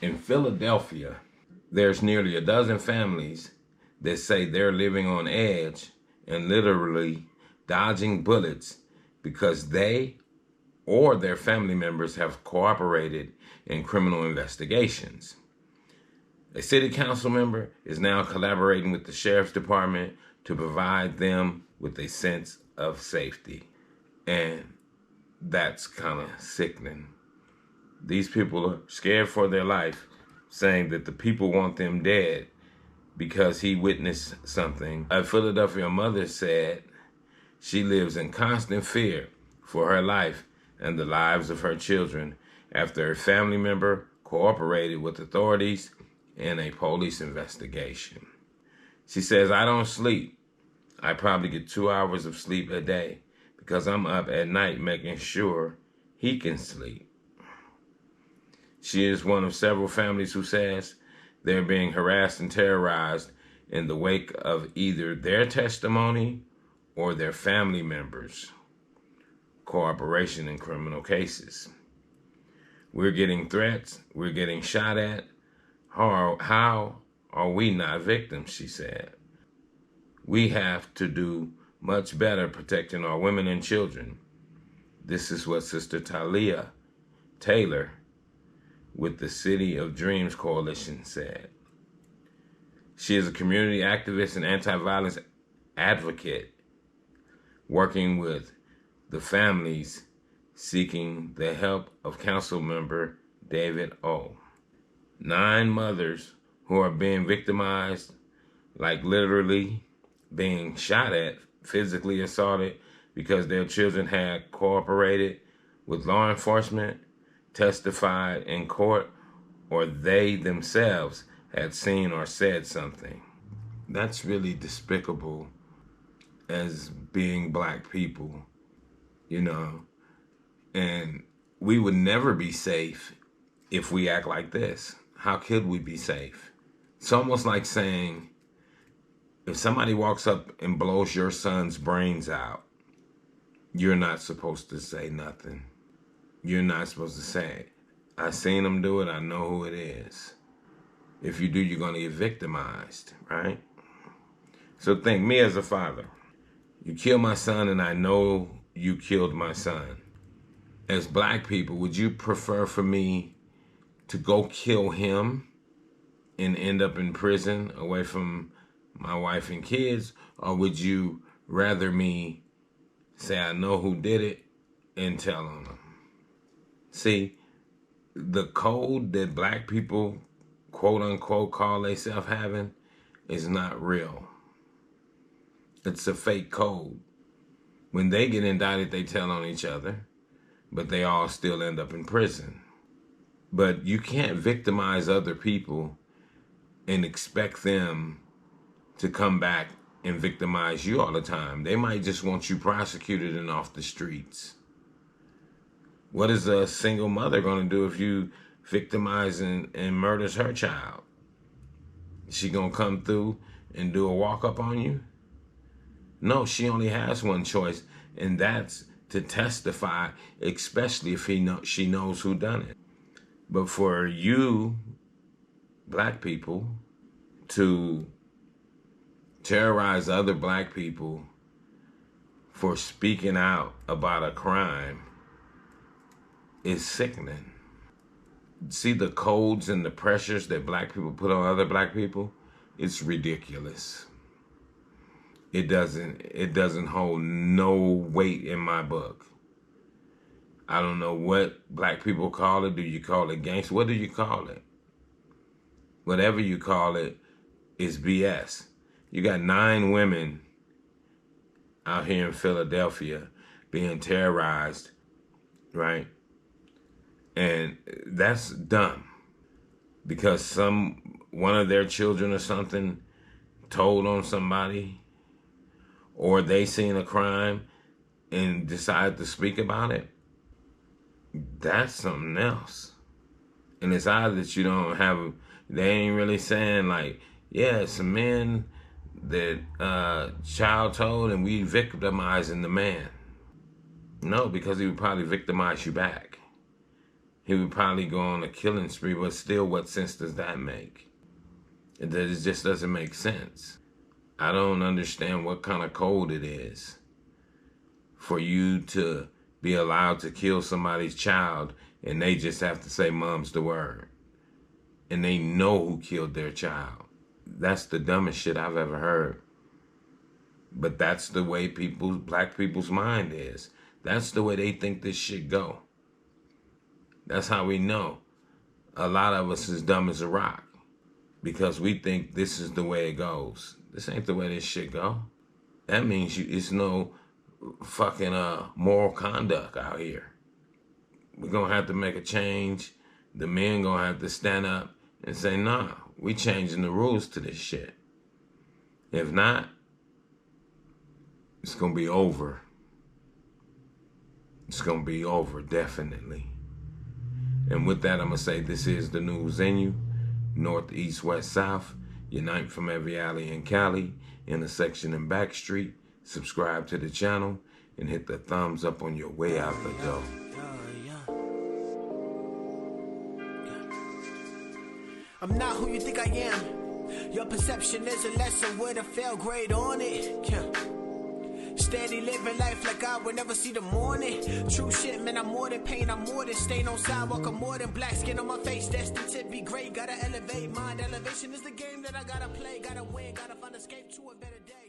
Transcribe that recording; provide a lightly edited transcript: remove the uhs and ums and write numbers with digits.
In Philadelphia, there's nearly a dozen families that say they're living on edge and literally dodging bullets because they or their family members have cooperated in criminal investigations. A city council member is now collaborating with the sheriff's department to provide them with a sense of safety. And that's kind of sickening. These people are scared for their life, saying that the people want them dead because he witnessed something. A Philadelphia mother said she lives in constant fear for her life and the lives of her children after a family member cooperated with authorities in a police investigation. She says, "I don't sleep. I probably get 2 hours of sleep a day because I'm up at night making sure he can sleep." She is one of several families who says they're being harassed and terrorized in the wake of either their testimony or their family members' cooperation in criminal cases. We're getting threats. We're getting shot at. How are we not victims, she said. We have to do much better protecting our women and children. This is what Sister Talia Taylor with the City of Dreams Coalition said. She is a community activist and anti-violence advocate working with the families seeking the help of councilmember David O. 9 mothers who are being victimized, like literally being shot at, physically assaulted because their children had cooperated with law enforcement, testified in court, or they themselves had seen or said something. That's really despicable as being Black people, you know, and we would never be safe if we act like this. How could we be safe? It's almost like saying, if somebody walks up and blows your son's brains out, you're not supposed to say nothing. You're not supposed to say, "I seen him do it, I know who it is." If you do, you're going to get victimized, right? So think, me as a father, you kill my son and I know you killed my son. As Black people, would you prefer for me to go kill him and end up in prison away from my wife and kids? Or would you rather me say I know who did it and tell on them? See, the code that Black people, quote unquote, call themselves having is not real. It's a fake code. When they get indicted, they tell on each other, but they all still end up in prison. But you can't victimize other people and expect them to come back and victimize you all the time. They might just want you prosecuted and off the streets. What is a single mother going to do if you victimize and murders her child? Is she going to come through and do a walk-up on you? No, she only has one choice, and that's to testify, especially if she knows who done it. But for you, Black people, to terrorize other Black people for speaking out about a crime is sickening. See the codes and the pressures that Black people put on other Black people? It's ridiculous. It doesn't hold no weight in my book. I don't know what Black people call it. Do you call it gangster? What do you call it? Whatever you call it is BS. You got 9 women out here in Philadelphia being terrorized, right? And that's dumb because one of their children or something told on somebody, or they seen a crime and decided to speak about it. That's something else. And it's odd that you don't have, they ain't really saying like, yeah, some men that child told and we victimizing the man. No, because he would probably victimize you back. he would probably go on a killing spree, but still, what sense does that make? It just doesn't make sense. I don't understand what kind of code it is for you to be allowed to kill somebody's child and they just have to say mom's the word. And they know who killed their child. That's the dumbest shit I've ever heard. But that's the way black people's mind is. That's the way they think this shit go. That's how we know a lot of us is dumb as a rock. Because we think this is the way it goes. This ain't the way this shit go. That means it's no fucking moral conduct out here. We're gonna have to make a change. The men gonna have to stand up and say, nah, we changing the rules to this shit. If not, it's gonna be over. It's gonna be over, definitely. And with that, I'm gonna say this is the news in you. North, east, west, south. Unite from every alley in Cali, intersection and back street. Subscribe to the channel and hit the thumbs up on your way out the door. I'm not who you think I am. Your perception is a lesson with a fail grade on it. Steady living life like I would never see the morning. True shit, man, I'm more than pain, I'm more than stain on sidewalk, I'm more than black skin on my face. Destined to be great, gotta elevate mind. Elevation is the game that I gotta play, gotta win, gotta find escape to a better day.